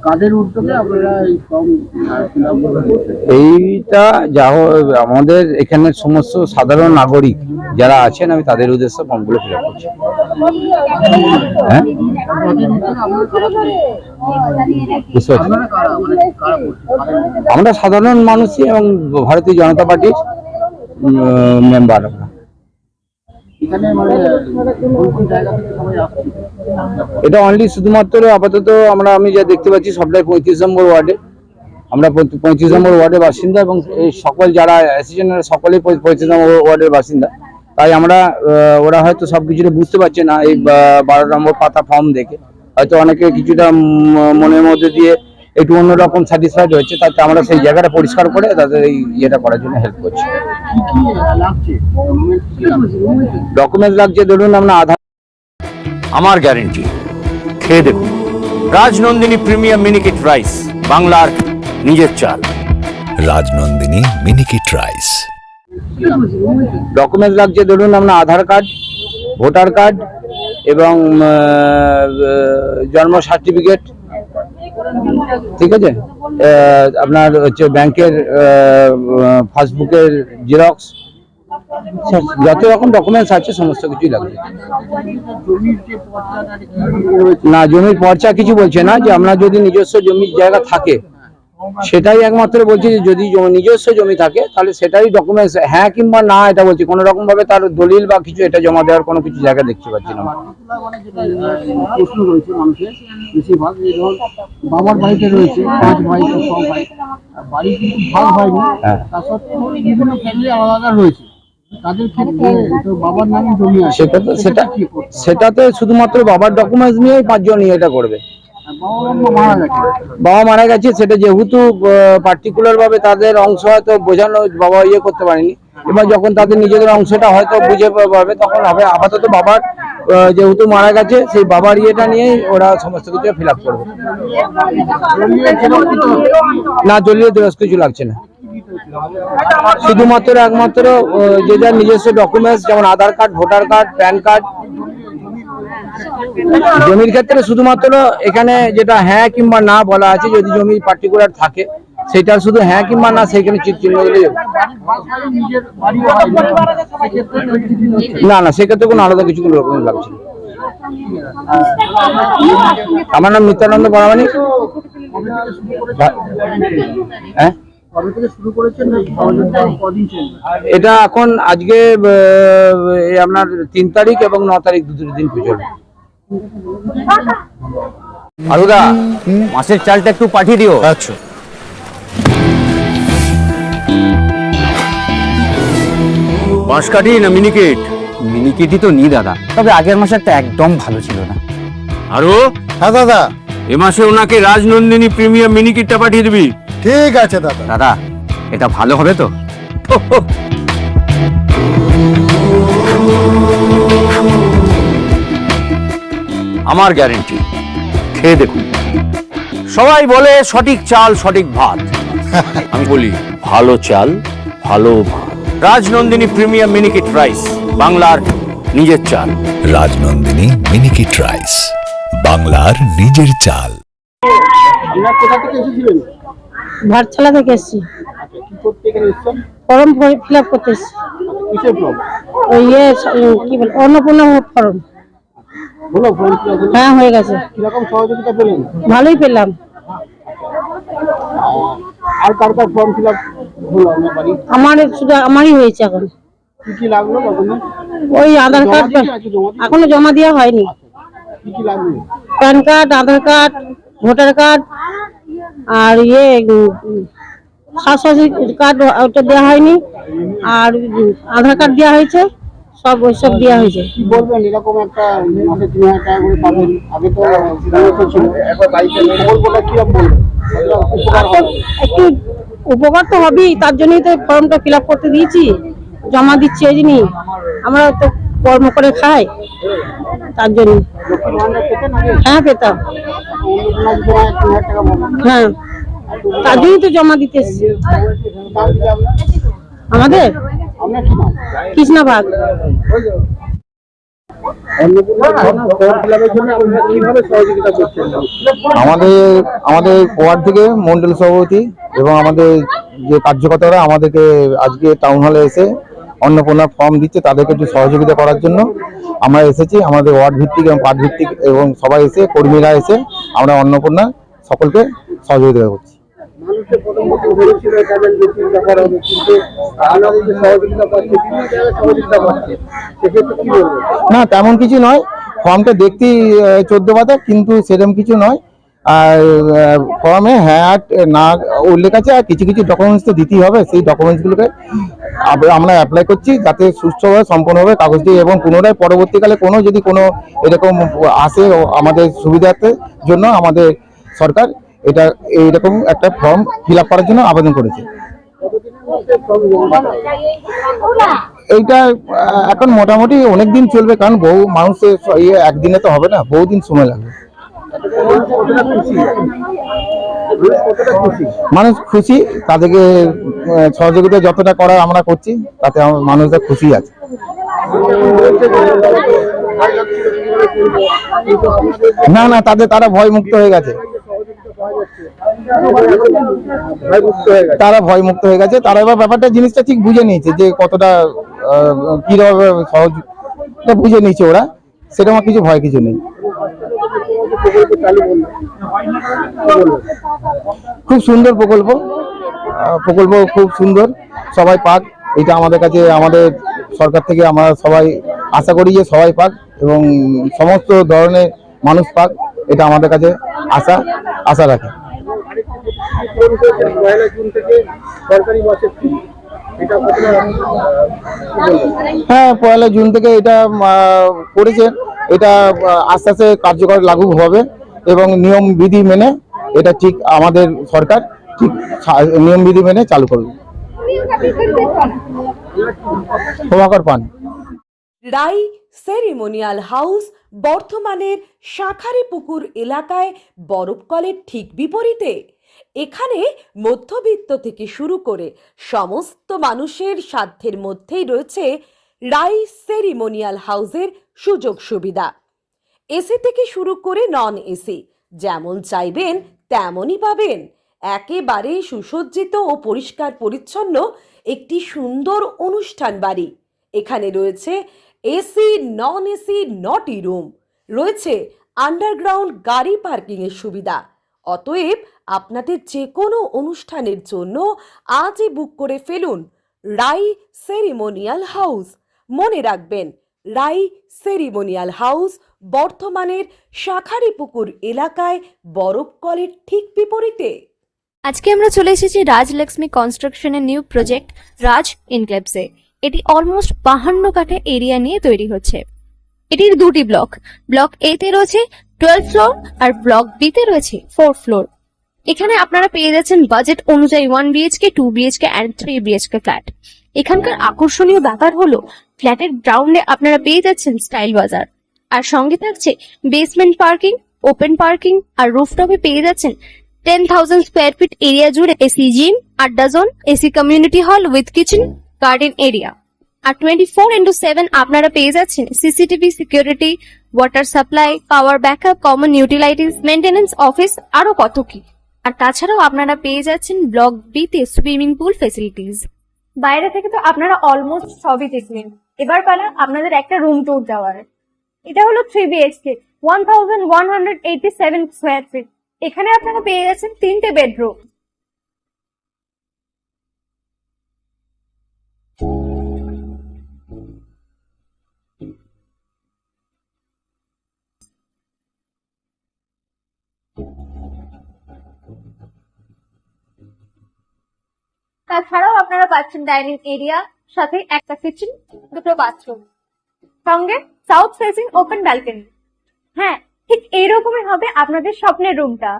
কাদের উদ্যোগে আপনারা এই ফর্ম এইটা যা আমাদের এখানে সমস্ত সাধারণ নাগরিক যারা আছেন আমি তাদের উদ্দেশ্যে ফর্মগুলো ফিল আপ করছি। হ্যাঁ, বুঝতে পারছি। আমরা সাধারণ মানুষই এবং ভারতীয় জনতা পার্টির মেম্বার। এটা অনলি শুধুমাত্র আপাতত আমি যা দেখতে পাচ্ছি সবটাই 35 নম্বর ওয়ার্ডে। আমরা 35 নম্বর ওয়ার্ডের বাসিন্দা এবং এই সকল যারা এসেছেন সকলেই 35 নম্বর ওয়ার্ডের বাসিন্দা। তাই আমরা ওরা হয়তো সবকিছুটা বুঝতে পারছে না এই 12 নম্বর পাতা ফর্ম দেখে, হয়তো অনেকে কিছুটা মনের মধ্যে দিয়ে একটু অন্যরকম স্যাটিসফাইড হয়েছে। তাতে আমরা সেই জায়গাটা পরিষ্কার করে তাদের এই ইয়েটা করার জন্য হেল্প করছি। ডকুমেন্টস লাগছে ধরুন আমরা আধার। আমার গ্যারেন্টি, খেয়ে দেখুন রাজনন্দিনী প্রিমিয়াম মিনিকেট রাইস, বাংলার নিজের চাল। রাজনন্দিনী মিনিকেট রাইস। ডকুমেন্টস লাগছে ধরুন আমরা আধার কার্ড, ভোটার কার্ড এবং জন্ম সার্টিফিকেট, ঠিক আছে, আপনার হচ্ছে ব্যাংকের পাসবুকের জেরক্স, যত রকম ডকুমেন্টস আছে সমস্ত কিছুই লাগবে। না, জমির পর্চা কিছু বলছে না। যে আপনার যদি নিজস্ব জমির জায়গা থাকে সেটাই একমাত্র বলছে যে যদি নিজস্ব জমি থাকে তাহলে সেটাই ডকুমেন্টস, হ্যাঁ কিংবা না এটা বলছি। কোনো রকম ভাবে তার দলিল বা কিছু এটা জমা দেওয়ার কোনো কিছু জায়গা দেখতে পাচ্ছি না। প্রশ্ন রয়েছে মানুষের বেশিরভাগ, বাবার বাড়িতে রয়েছে 5 ভাই 6 ভাই, বাড়ি কিন্তু ভাগ হয়নি, তার সত্ত্বেও বিভিন্ন ফ্যামিলি আলাদা আলাদা রয়েছে। তাদের ক্ষেত্রে তো বাবার নামে জমি আছে, সেটাতে শুধুমাত্র বাবার ডকুমেন্টস নিয়ে 5 জন এটা করবে। বাবা মারা গেছে, সেটা যেহেতু পার্টিকুলার ভাবে তাদের অংশ হয়তো বোঝানো, বাবা করতে পারেনি। এবার যখন তাদের নিজেদের অংশটা হয়তো বুঝে পাবে তখন হবে। আপাতত বাবার যেহেতু মারা গেছে সেই বাবার ইয়েটা নিয়েই ওরা সমস্ত কিছু ফিল আপ করবে। না, দলীয় জেরক্স কিছু লাগছে না। শুধুমাত্র একমাত্র যে যার নিজস্ব ডকুমেন্টস, যেমন Aadhaar card, voter card, PAN card. জমির ক্ষেত্রে শুধুমাত্র এখানে যেটা হ্যাঁ কিংবা না বলা আছে, যদি জমি পার্টিকুলার থাকে সেটা শুধু হ্যাঁ কিংবা না সেইখানে চিহ্ন দিলে যাবে। না না, সেক্ষেত্রে কোনো আলাদা কিছু কোনো রকম লাগছে না। আমার নাম নিত্যানন্দ বরামানি। হ্যাঁ, এটা এখন আজকে আপনার 3 তারিখ এবং 9 তারিখ দুটো দিন চলবে। আলুদা, মাছের চালটা একটু পাঠিয়ে দিও। আচ্ছা। বাঁশকাঠি না মিনিকেট? মিনিকেটই তো নি দাদা, তবে আগের মাসেরটা একদম ভালো ছিল না। আরো হ্যাঁ দাদা, এ মাসে ওনাকে রাজনন্দিনী প্রিমিয়াম মিনিকেটটা পাঠিয়ে দিবি। ঠিক আছে দাদা। দাদা, এটা ভালো হবে তো? আমার গ্যারেন্টি, খেয়ে দেখুন। সবাই বলে সঠিক চাল সঠিক ভাত, আমি বলি ভালো চাল ভালো ভাত। রাজনন্দিনী প্রিমিয়াম মিনিকেট রাইস, বাংলার নিজের চাল। রাজনন্দিনী মিনিকেট রাইস, বাংলার নিজের চাল। আপনারা কোথা থেকে এসেছিলেন? ভারতছালা থেকে এসেছি। কি করতে এখানে এসেছেন? ফর্ম ফিল আপ করতে এসেছি। কিসের ফর্ম? ওই কি বল, অন্নপূর্ণা ফর্ম। হলো ফর্ম ফিল আপ? হ্যাঁ, হয়ে গেছে। কিরকম সহযোগিতা পেলেন? ভালোই পেলাম। আর কার কার ফর্ম ফিল আপ হলো আপনার বাড়ি? আমার শুধু আমারই হয়েছে এখন। কি কি লাগলো ডকুমেন্ট? ওই আধার কার্ড এখনো জমা দেওয়া হয়নি। কি কি লাগলো? প্যান কার্ড, আধার কার্ড, ভোটার কার্ড আর স্বাস্থ্য কার্ড ওটা দেওয়া হয়নি, আর আধার কার্ড দেওয়া হয়েছে, সব ওইসব দেওয়া হয়েছে। কি বলবেন, এরকম একটা মাসে 3000 টাকা করে পাবেন, আগে তো ব্যবস্থা ছিল, একবার বাইকে প্রকল্পটা কিরকম বলবেন? একটু উপকার তো হবেই, তার জন্যই তো ফর্মটা ফিল আপ করতে দিয়েছি, জমা দিচ্ছি। এই জন্যই আমরা তো কর্ম করে খাই, তার জন্য। হ্যাঁ, পেতাম। হ্যাঁ, তার জন্যই তো জমা দিতে এসেছি। আমাদের কৃষ্ণা ভাগ। আমাদের আমাদের ওয়ার্ড থেকে মন্ডল সভাপতি এবং আমাদের যে কার্যকর্তারা আমাদেরকে আজকে টাউন হলে এসে অন্নপূর্ণা ফর্ম দিচ্ছে, তাদেরকে একটু সহযোগিতা করার জন্য আমরা এসেছি। আমাদের ওয়ার্ড ভিত্তিক এবং পার্ট ভিত্তিক এবং সবাই এসে, কর্মীরা এসে আমরা অন্নপূর্ণা সকলকে সহযোগিতা করছি। মানুষের প্রথম ভেবেছিল তাদের বেশি ব্যাপার হবে, কিন্তু আপনাদের যে সহযোগিতা পাচ্ছে, বিভিন্ন জায়গায় সহযোগিতা পাচ্ছে, সেক্ষেত্রে কি বলবো? না, তেমন কিছু নয়। ফর্মটা দেখতেই 14 পাতা, কিন্তু সেরকম কিছু নয়। আর ফর্মে হ্যাঁ না উল্লেখ আছে, আর কিছু কিছু ডকুমেন্টস তো দিতেই হবে। সেই ডকুমেন্টসগুলোকে আমরা অ্যাপ্লাই করছি যাতে সুষ্ঠুভাবে সম্পূর্ণভাবে কাগজ দিয়ে, এবং পুনরায় পরবর্তীকালে কোনো যদি কোনো এরকম আসে আমাদের সুবিধার্থের জন্য আমাদের সরকার এটা এইরকম একটা ফর্ম ফিল আপ করার জন্য আবেদন করেছে। এইটা এখন মোটামুটি অনেক দিন চলবে, কারণ বহু মানুষের একদিনে তো হবে না, বহুদিন সময় লাগবে। মানুষ খুশি, তাদেরকে সহযোগিতা যতটা করার আমরা করছি, তাতে মানুষরা খুশি আছে। না না, তারা ভয় মুক্ত হয়ে গেছে, তারা ভয় মুক্ত হয়ে গেছে। তারা এবার ব্যাপারটা জিনিসটা ঠিক বুঝে নিয়েছে যে কতটা কিভাবে সহজটা বুঝে নিয়েছে ওরা, সেরকম কিছু ভয় কিছু নেই। খুব সুন্দর প্রকল্প, খুব সুন্দর, সবাই পাক। এটা আমাদের কাছে, আমাদের সরকার থেকে আমরা সবাই আশা করি যে সবাই পাক এবং সমস্ত ধরনের মানুষ পাক, এটা আমাদের কাছে আশা রাখে। হ্যাঁ, 1 জুন থেকে এটা করেছে। এটা আস্তে আস্তে কার্যকর লাগু হবে এবং নিয়ম বিধি মেনে এটা ঠিক আমাদের সরকার ঠিক নিয়ম বিধি মেনে চালু করবে। প্রভাকর পান। রাই সেরিমোনিয়াল হাউস বর্ধমানের শাঁখারীপুকুর এলাকায় বরফকলের ঠিক বিপরীতে। এখানে মধ্যবিত্ত থেকে শুরু করে সমস্ত মানুষের সাধ্যের মধ্যেই রয়েছে রাই সেরিমোনিয়াল হাউসের সুযোগ সুবিধা। এসি থেকে শুরু করে নন এসি, যেমন চাইবেন তেমনই পাবেন। একেবারে সুসজ্জিত ও পরিষ্কার পরিচ্ছন্ন একটি সুন্দর অনুষ্ঠান বাড়ি। এখানে রয়েছে এসি, নন এসি, নটি রুম, রয়েছে আন্ডারগ্রাউন্ড গাড়ি পার্কিংয়ের সুবিধা। অতএব আপনাদের যে কোনো অনুষ্ঠানের জন্য আজই বুক করে ফেলুন রাই সেরিমোনিয়াল হাউস। মনে রাখবেন, রাই সেরিমোনিয়াল হাউস বর্ধমানের শাঁখারীপুকুর এলাকায় বরফকলের ঠিক বিপরীতে। আজকে আমরা চলে এসেছি রাজলক্ষ্মী কনস্ট্রাকশনের নিউ প্রজেক্ট রাজ ইনক্লেভসে। এটি অলমোস্ট 52 কাঠা এরিয়া নিয়ে তৈরি হচ্ছে। এটির দুটি ব্লক, ব্লক এ তে রয়েছে 12 ফ্লোর আর ব্লক বি তে রয়েছে 4 ফ্লোর। এখানে আপনারা পেয়ে যাচ্ছেন বাজেট অনুযায়ী 1 BHK, 2 BHK and 3 BHK flat. এখানকার আকর্ষণীয় ব্যাপার হলো ফ্ল্যাটের গ্রাউন্ডে আপনারা পেয়ে যাচ্ছেন স্টাইল বাজার, আর সঙ্গে থাকছে বেসমেন্ট পার্কিং, ওপেন পার্কিং, আর রুফটপে পেয়ে যাচ্ছেন 10,000 square feet area AC gym জিম, আড্ডা zone, AC community hall with kitchen, garden area. আর 24/7 আপনারা পেয়ে যাচ্ছেন CCTV security, water supply, power backup, common utilities, maintenance office, আরো কত কি। আর তাছাড়াও আপনারা পেয়ে যাচ্ছেন ব্লক বি তে সুইমিং পুল ফেসিলিটিস। বাইরে থেকে তো আপনারা অলমোস্ট সবই দেখলেন, এবার পালা আপনাদের একটা রুম ট্যুর দেওয়ার। এটা হলো 3 BHK, 1187 স্কোয়ার ফিট। এখানে আপনারা পেয়ে যাচ্ছেন 3টে বেডরুম। তাছাড়াও আপনারা পাচ্ছেন ডাইনিং এরিয়া, সাথে একটা কিচেন, 2টো বাথরুম, সঙ্গে সাউথ ফেসিং ওপেন ব্যালকনি। হ্যাঁ, ঠিক এইরকমই হবে আপনাদের স্বপ্নের রুমটা।